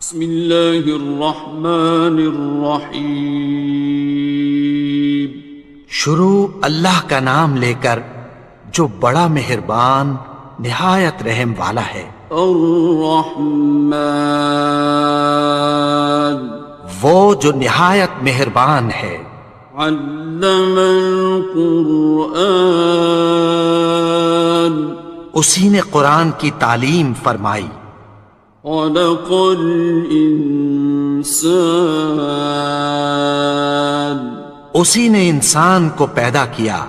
بسم اللہ الرحمن الرحیم۔ شروع اللہ کا نام لے کر جو بڑا مہربان نہایت رحم والا ہے۔ الرحمن، وہ جو نہایت مہربان ہے۔ علم القرآن، اسی نے قرآن کی تعلیم فرمائی۔ خلق الانسان، اسی نے انسان کو پیدا کیا۔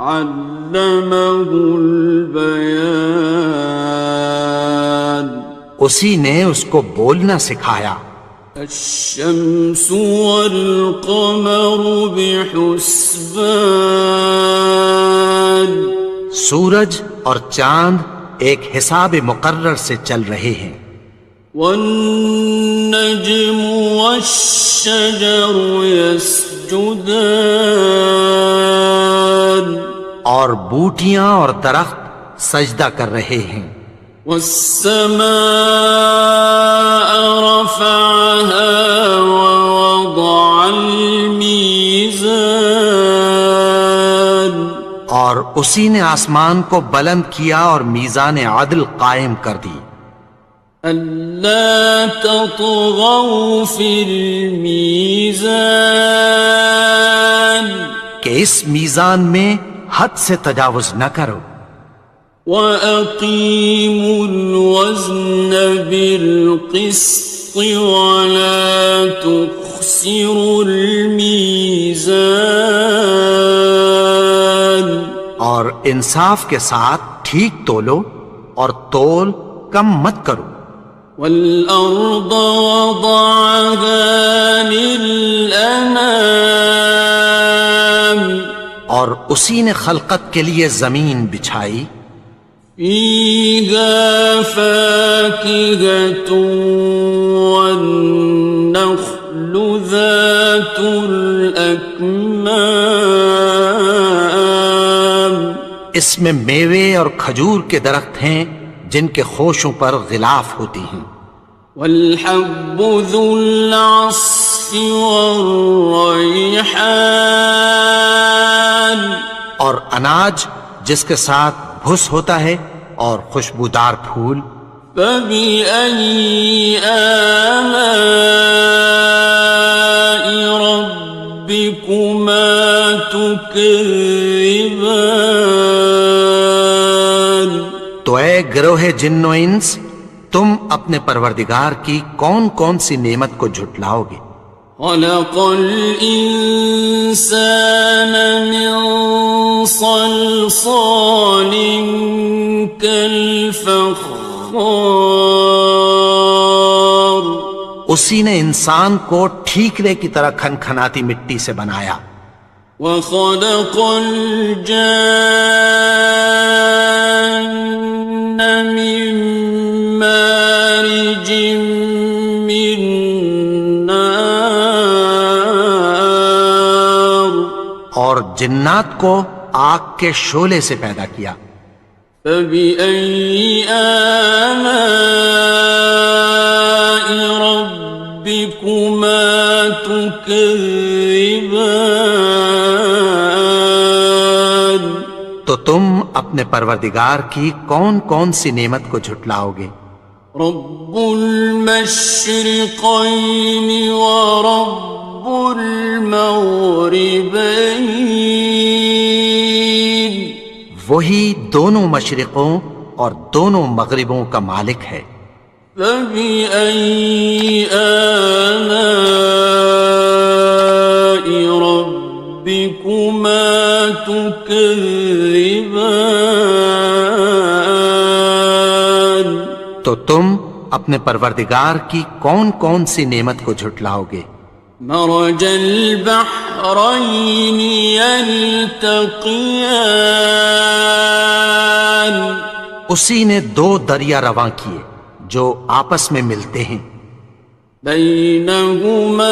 علمہ البیان، اسی نے اس کو بولنا سکھایا۔ الشمس والقمر بحسبان، سورج اور چاند ایک حساب مقرر سے چل رہے ہیں۔ والنجم والشجر يسجدان، اور بوٹیاں اور درخت سجدہ کر رہے ہیں۔ والسماء رفعها ووضع الميزان، اور اسی نے آسمان کو بلند کیا اور میزان عدل قائم کر دی۔ ألا تطغوا في الميزان، کہ اس میزان میں حد سے تجاوز نہ کرو۔ وَأَقِيمُوا الْوَزْنَ بِالْقِسْطِ وَلَا تُخْسِرُوا الْمِيزَانَ، اور انصاف کے ساتھ ٹھیک تولو اور تول کم مت کرو۔ وَالْأَرْضَ وَضَعَهَا لِلْأَنَامِ، اور اسی نے خلقت کے لیے زمین بچھائی۔ فِيهَا فَاكِهَةٌ وَالنَّخْلُ ذَاتُ الْأَكْمَامِ، اس میں میوے اور کھجور کے درخت ہیں جن کے خوشوں پر غلاف ہوتی ہیں۔ وَالْحَبُّ ذُو الْعَصْفِ وَالرَّيْحَانِ، اور اناج جس کے ساتھ بھس ہوتا ہے اور خوشبودار پھول۔ فَبِأَيِّ آلَاءِ رَبِّكُمَا تُكَذِّبَانِ، تو اے گروہ جن و انس، تم اپنے پروردگار کی کون کون سی نعمت کو جھٹلاؤ گے؟ خَلَقَ الْإِنسَانَ مِنْ صَلْصَالٍ كَالْفَخَّارِ، اسی نے انسان کو ٹھیکرے کی طرح کھنکھناتی مٹی سے بنایا۔ وَخَلَقَ الْجَانَّ مِن مَّارِجٍ مِّن نَّارٍ، اور جنات کو آگ کے شعلے سے پیدا کیا۔ فَبِأَيِّ آلَاءِ رَبِّكُمَا تُكَذِّبَانِ، تو تم اپنے پروردگار کی کون کون سی نعمت کو جھٹلاؤ گے؟ رب المشرقین ورب المغربین، وہی دونوں مشرقوں اور دونوں مغربوں کا مالک ہے۔ فَبِأَيِّ آلَاءِ رَبِّكُمَا تُكَذِّبَانِ، تو تم اپنے پروردگار کی کون کون سی نعمت کو جھٹلاؤ گے؟ مرج البحرین یلتقیان، اسی نے دو دریا رواں کیے جو آپس میں ملتے ہیں۔ بینہما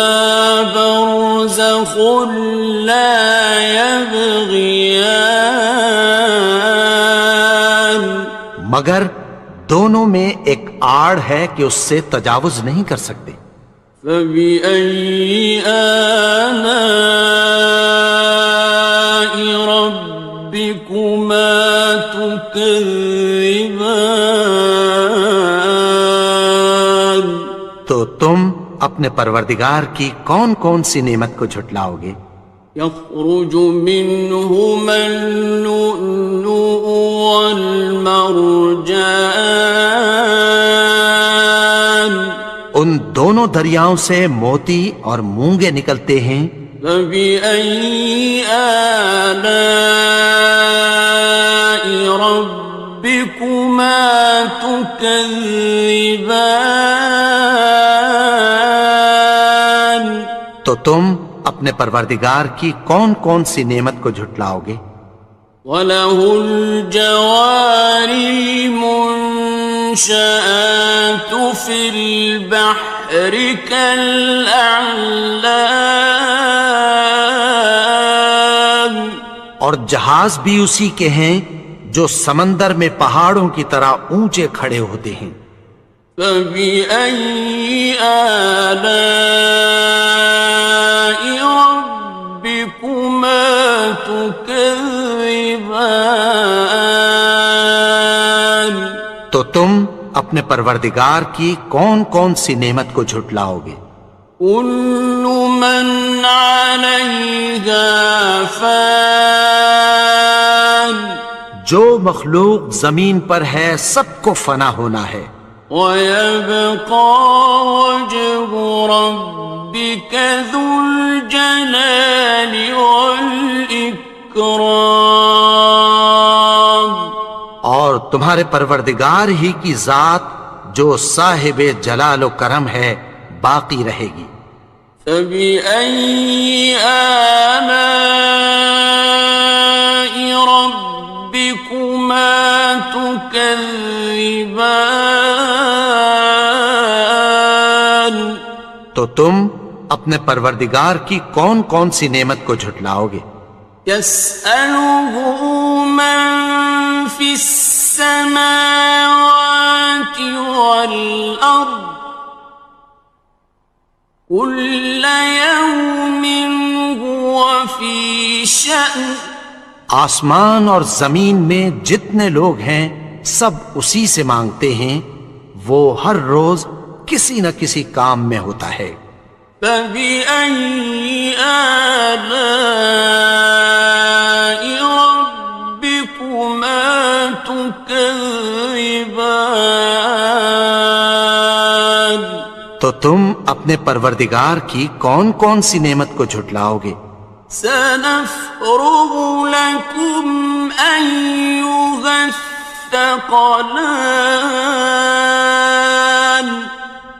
برزخ لا یبغیان، مگر دونوں میں ایک آڑ ہے کہ اس سے تجاوز نہیں کر سکتے۔ فبأي آلاء ربكما تكذبان؟ تو تم اپنے پروردگار کی کون کون سی نعمت کو جھٹلاؤ گے؟ يخرج منهما اللؤلؤ والمرجان، ان دونوں دریاؤں سے موتی اور مونگے نکلتے ہیں۔ فبأي آلاء ربكما تكذبان؟ تو تم اپنے پروردگار کی کون کون سی نعمت کو جھٹلاؤ گے؟ وَلَهُ الْجَوَارِ الْمُنشَآتُ فِي الْبَحْرِ كَالْأَعْلَامِ، اور جہاز بھی اسی کے ہیں جو سمندر میں پہاڑوں کی طرح اونچے کھڑے ہوتے ہیں۔ فَبِأَيِّ آلَاءِ رَبِّكُمَا تُكَذِّبَانِ؟ تو تم اپنے پروردگار کی کون کون سی نعمت کو جھٹلاؤ گے؟ كُلُّ مَنْ عَلَيْهَا فَانٍ، جو مخلوق زمین پر ہے سب کو فنا ہونا ہے۔ وَيَبْقَى وَجْهُ رَبِّكَ ذُو الْجَلَالِ وَالْإِكْرَامِ، اور تمہارے پروردگار ہی کی ذات جو صاحب جلال و کرم ہے باقی رہے گی۔ فَبِأَيِّ آلَاءِ رَبِّكُمَا تُكَذِّبَانِ؟ تو تم اپنے پروردگار کی کون کون سی نعمت کو جھٹلاؤ گے؟ يَسْأَلُهُ مَن فِي السَّمَاوَاتِ وَالْأَرْضِ كُلَّ يَوْمٍ هُوَ فِي شَأْنٍ، آسمان اور زمین میں جتنے لوگ ہیں سب اسی سے مانگتے ہیں، وہ ہر روز کسی نہ کسی کام میں ہوتا ہے۔ فَبِأَيِّ آلَاءِ رَبِّكُمَا تُكَذِّبَانِ؟ تو تم اپنے پروردگار کی کون کون سی نعمت کو جھٹلاؤ گے؟ سَنَفْرُغُ لَكُمْ أَيُّهَ الثَّقَلَانِ،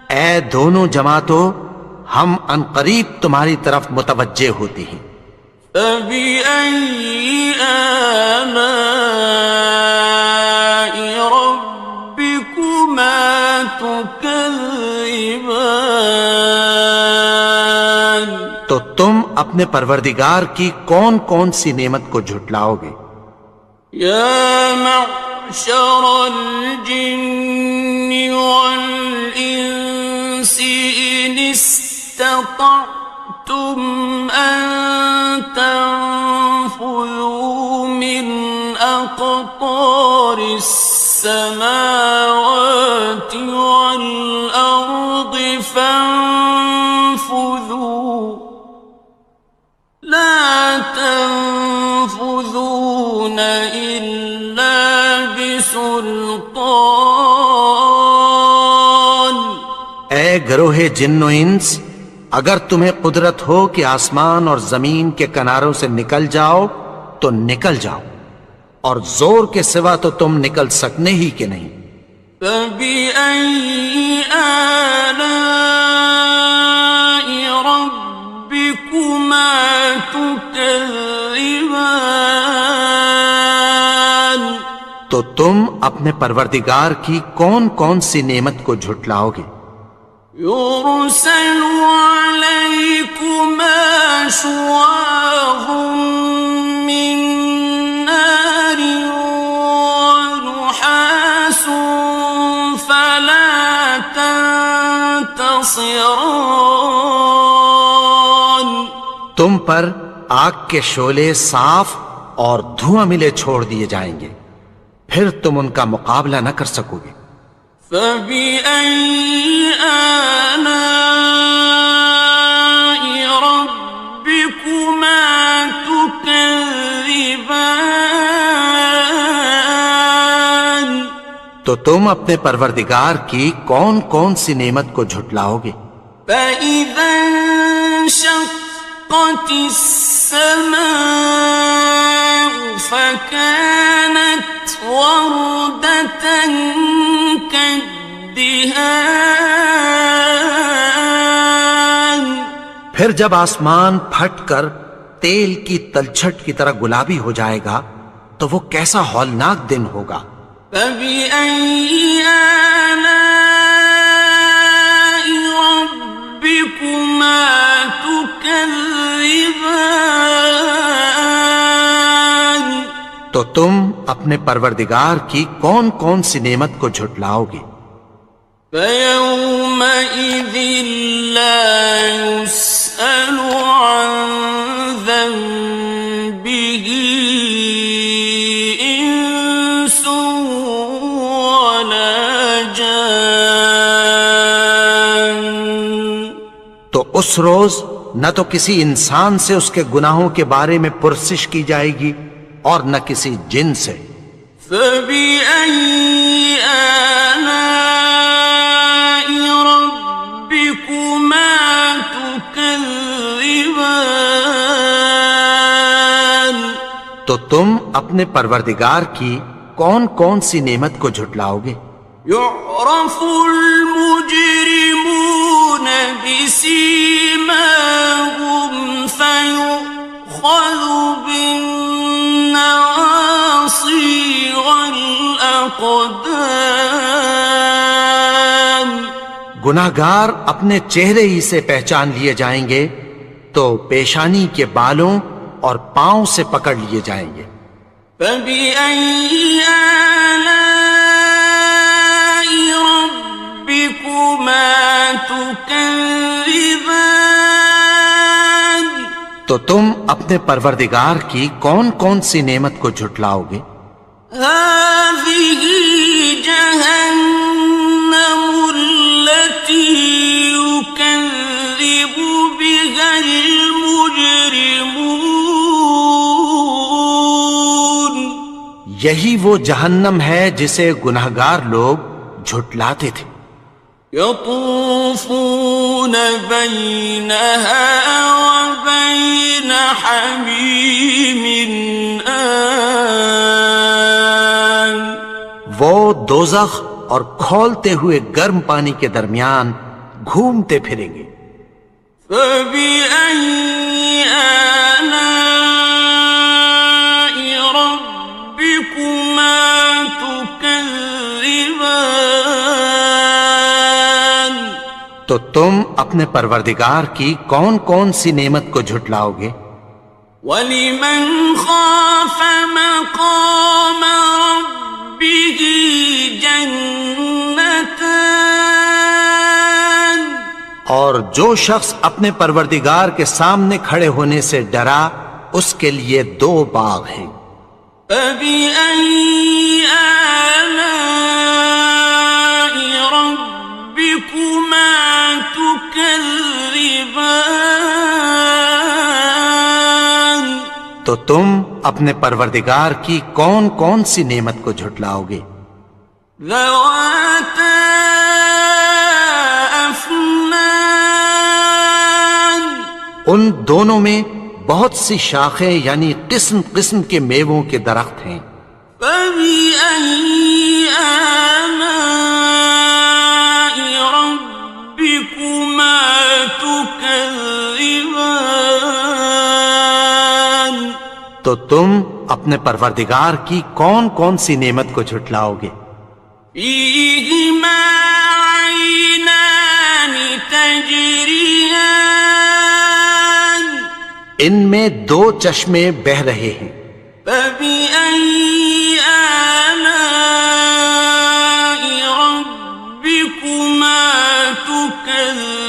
اے دونوں جماعتوں، ہم عنقریب تمہاری طرف متوجہ ہوتے ہیں۔ فَبِأَيِّ آلَاءِ رَبِّكُمَا تُكَذِّبَانِ؟ تو تم اپنے پروردگار کی کون کون سی نعمت کو جھٹلاؤ گے؟ يَا مَعْشَرَ الْجِنِّ وَالْإِنسِ إِنِ اسْتَطَعْتُمْ أَن تَنفُذُوا مِنْ أَقْطَارِ السَّمَاوَاتِ وَالْأَرْضِ فَانفُذُوا لَا تَنفُذُونَ إِلَّا بِسُلْطَانٍ۔ اے گروہ جن و انس، اگر تمہیں قدرت ہو کہ آسمان اور زمین کے کناروں سے نکل جاؤ تو نکل جاؤ، اور زور کے سوا تو تم نکل سکنے ہی کہ نہیں۔ فَبِأَيِّ آلَاءِ رَبِّكُمَا تُكَذِّبَانِ؟ تو تم اپنے پروردگار کی کون کون سی نعمت کو جھٹلاؤ گے؟ يُرْسَلُ عَلَيْكُمَا شُوَاظٌ مِّن نَّارٍ وَنُحَاسٌ تنتصران. تم پر آگ کے شعلے صاف اور دھواں ملے چھوڑ دیے جائیں گے، پھر تم ان کا مقابلہ نہ کر سکو گے۔ فَبِأَيِّ آلَاءِ رَبِّكُمَا تُكَذِّبَانِ. تو تم اپنے پروردگار کی کون کون سی نعمت کو جھٹلاؤ گے؟ فَإِذَا انشَقَّتِ السَّمَاءُ فَكَانَتْ وَرْدَةً كَالدِّهَانِ. پھر جب آسمان پھٹ کر تیل کی تلچھٹ کی طرح گلابی ہو جائے گا تو وہ کیسا ہولناک دن ہوگا۔ فَبِأَيِّ آلَاءِ رَبِّكُمَا تُكَذِّبَانِ. تو تم اپنے پروردگار کی کون کون سی نعمت کو جھٹلاؤ گے؟ فَيَوْمَئِذٍ لَا يُسْأَلُ عَنْ ذَنبِهِ إِنسٌ وَلَا جَانٌ. تو اس روز نہ تو کسی انسان سے اس کے گناہوں کے بارے میں پرسش کی جائے گی اور نہ کسی جن سے۔ فَبِأَيِّ آلَاءِ رَبِّكُمَا تُكَذِّبَانِ. تو تم اپنے پروردگار کی کون کون سی نعمت کو جھٹلاؤ گے؟ يُعْرَفُ الْمُجْرِمُونَ بِسِيمَاهُمْ فَيُؤْخَذُ بِالنَّوَاصِي وَالْأَقْدَامِ. گناہگار اپنے چہرے ہی سے پہچان لیے جائیں گے تو پیشانی کے بالوں اور پاؤں سے پکڑ لیے جائیں گے۔ فَبِأَيِّ آلَاءِ رَبِّكُمَا تُكَذِّبَانِ. تو تم اپنے پروردگار کی کون کون سی نعمت کو جھٹلاؤ گے؟ هَٰذِهِ جَهَنَّمُ الَّتِي يُكَذِّبُ بِهَا الْمُجْرِمُونَ. یہی وہ جہنم ہے جسے گناہگار لوگ جھٹلاتے تھے۔ يَطُوفُونَ بَيْنَهَا وَبَيْنَ حَمِيمٍ آنٍ. وہ دوزخ اور کھولتے ہوئے گرم پانی کے درمیان گھومتے پھریں گے۔ فَبِأَيِّ آلَاءِ رَبِّكُمَا تُكَذِّبَانِ. تو تم اپنے پروردگار کی کون کون سی نعمت کو جھٹلاؤ گے؟ وَلِمَنْ خَافَ مَقَامَ رَبِّهِ جَنَّتَانِ. اور جو شخص اپنے پروردگار کے سامنے کھڑے ہونے سے ڈرا اس کے لیے دو باغ ہیں۔ فَبِأَيِّ آلَاءِ رَبِّكُمَا تُكَذِّبَانِ. تو تم اپنے پروردگار کی کون کون سی نعمت کو جھٹلاؤ گے؟ ذَوَاتَا أَفْنَانٍ. ان دونوں میں بہت سی شاخیں یعنی قسم قسم کے میووں کے درخت ہیں۔ فَبِأَيِّ آلَاءِ رَبِّكُمَا تُكَذِّبَانِ. تو تم اپنے پروردگار کی کون کون سی نعمت کو جھٹلاؤ گے؟ فِيهِمَا عَيْنَانِ تَجْرِيَانِ. ان میں دو چشمے بہہ رہے ہیں۔ فَبِأَيِّ آلَاءِ رَبِّكُمَا تُكَذِّبَانِ.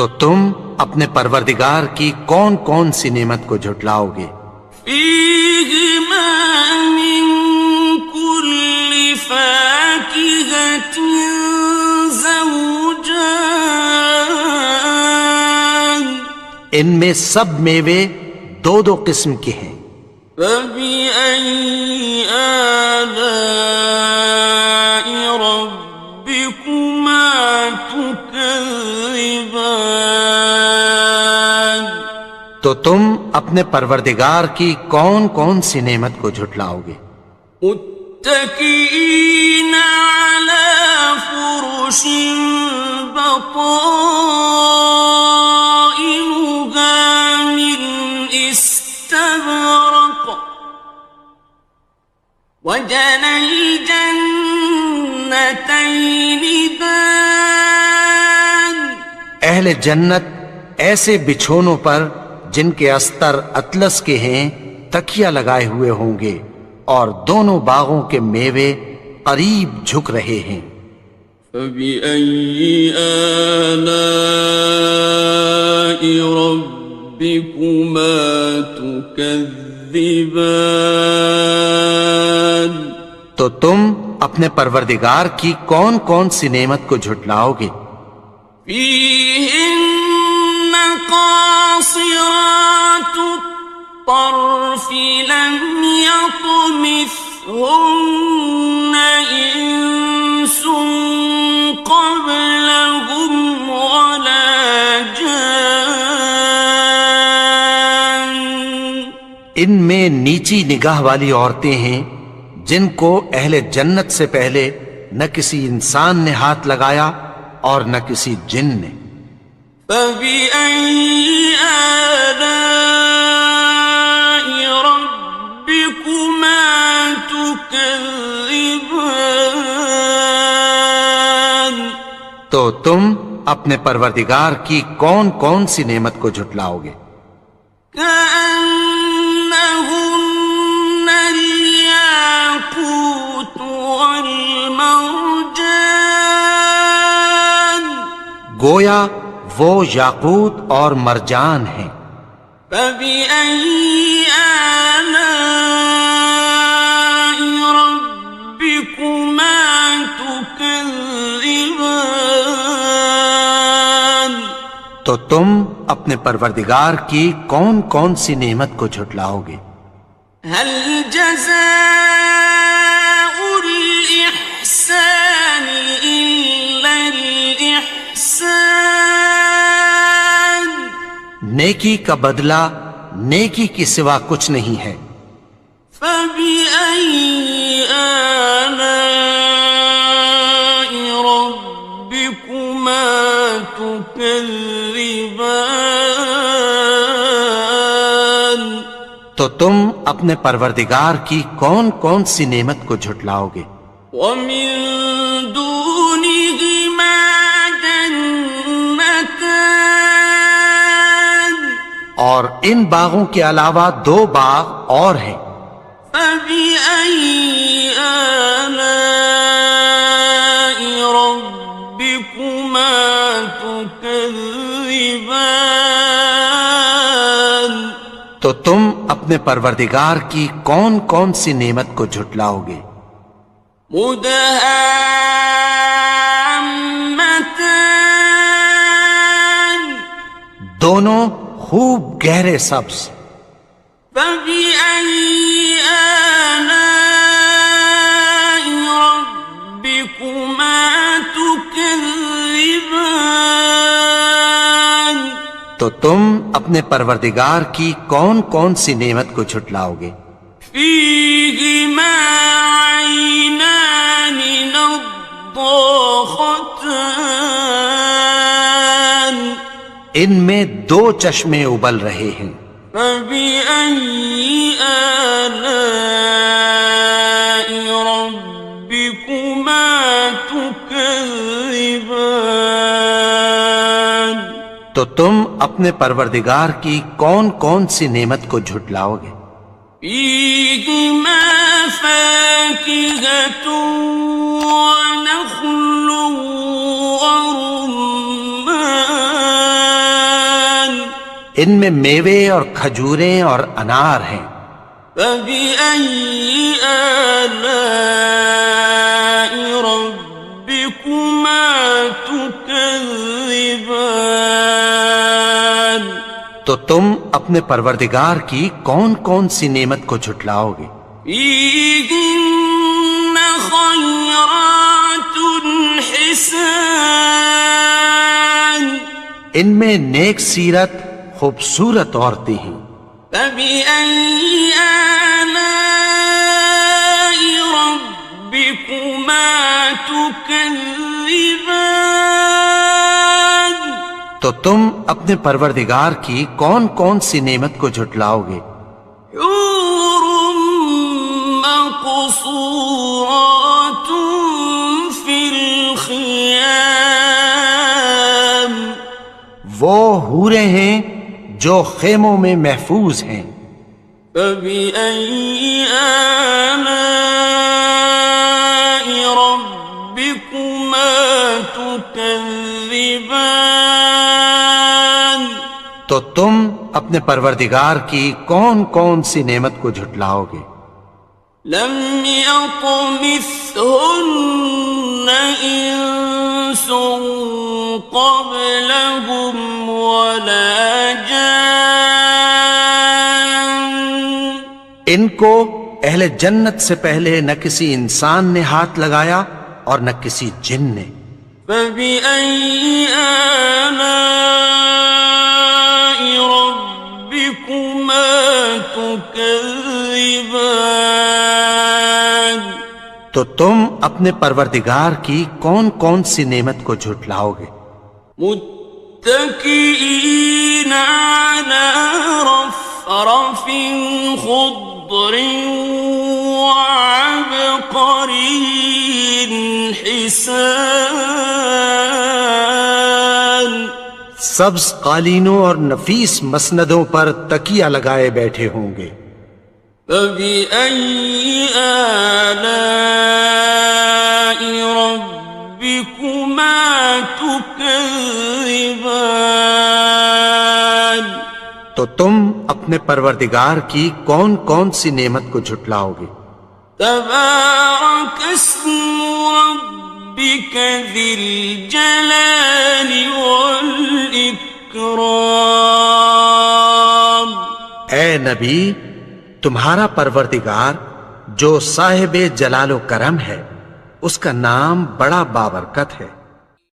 تو تم اپنے پروردگار کی کون کون سی نعمت کو جھٹلاؤ گے؟ فیہما من کل فاکہۃ زوجان، ان میں سب میوے دو دو قسم کے ہیں۔ فبأي آلاء ربكما تكذبان، تو تم اپنے پروردگار کی کون کون سی نعمت کو جھٹلاؤ گے؟ متكئين على فرش بطائنها من استبرق، وجنى الجنتين دان، اہل جنت ایسے بچھونوں پر جن کے استر اطلس کے ہیں تکیہ لگائے ہوئے ہوں گے، اور دونوں باغوں کے میوے قریب جھک رہے ہیں۔ فبأي آلاء ربكما تكذبان، تو تم اپنے پروردگار کی کون کون سی نعمت کو جھٹلاؤ گے؟ فيهن قاصرات الطرف لم يطمثهن إنس قبلهم ولا جان، ان میں نیچی نگاہ والی عورتیں ہیں جن کو اہل جنت سے پہلے نہ کسی انسان نے ہاتھ لگایا اور نہ کسی جن نے۔ فبأي آلاء ربكما تكذبان، تو تم اپنے پروردگار کی کون کون سی نعمت کو جھٹلاؤ گے؟ كأنهن الياقوت والمرجان، گویا وہ یاقوت اور مرجان ہیں۔ فبأي آلاء ربكما تكذبان، تو تم اپنے پروردگار کی کون کون سی نعمت کو جھٹلاؤ گے؟ هل جزاء الإحسان إلا الإحسان، نیکی کا بدلہ نیکی کی سوا کچھ نہیں ہے۔ فبأي آلاء ربكما تكذبان، تو تم اپنے پروردگار کی کون کون سی نعمت کو جھٹلاؤ گے؟ ومن دونهما جنتان، اور ان باغوں کے علاوہ دو باغ اور ہیں۔ فبأي آلاء ربكما تكذبان، تو تم اپنے پروردگار کی کون کون سی نعمت کو جھٹلاؤ گے؟ مدهامتان، دونوں خوب گہرے سبز۔ فبأي آلاء ربكما تكذبان، تو تم اپنے پروردگار کی کون کون سی نعمت کو جھٹلاؤ گے؟ فيهما عينان نضاختان، ان میں دو چشمے ابل رہے ہیں۔ فبأي آلاء ربكما تكذبان، تو تم اپنے پروردگار کی کون کون سی نعمت کو جھٹلاؤ گے؟ فيهما فاكهة ونخل ورمان، ان میں میوے اور کھجوریں اور انار ہیں۔ فبأي آلاء ربكما تكذبان؟ تو تم اپنے پروردگار کی کون کون سی نعمت کو جھٹلاؤ گے؟ فيهن خيرات حسان، ان میں نیک سیرت خوبصورت عورتیں ہیں۔ فبأي آلاء ربكما تكذبان؟ تو تم اپنے پروردگار کی کون کون سی نعمت کو جھٹلاؤ گے؟ حور مقصورات في الخيام، وہ حوریں ہیں جو خیموں میں محفوظ ہیں۔ فبأي آلاء ربكما تكذبان؟ تو تم اپنے پروردگار کی کون کون سی نعمت کو جھٹلاؤ گے؟ لم يطمثهن إنس قبلهم ولا جان، ان کو اہل جنت سے پہلے نہ کسی انسان نے ہاتھ لگایا اور نہ کسی جن نے۔ فبأي آلاء ربكما تكذبان؟ تو تم اپنے پروردگار کی کون کون سی نعمت کو جھٹلاؤ گے؟ متكئين على رفرف خضر وعبقري حسان، سبز قالینوں اور نفیس مسندوں پر تکیہ لگائے بیٹھے ہوں گے۔ فبأي آلاء ربكما تكذبان؟ تو تم اپنے پروردگار کی کون کون سی نعمت کو جھٹلاؤ گے؟ تبارك اسم ربك ذي الجلال والإكرام۔ اے نبی، تمہارا پروردگار جو صاحب جلال و کرم ہے، اس کا نام بڑا بابرکت ہے۔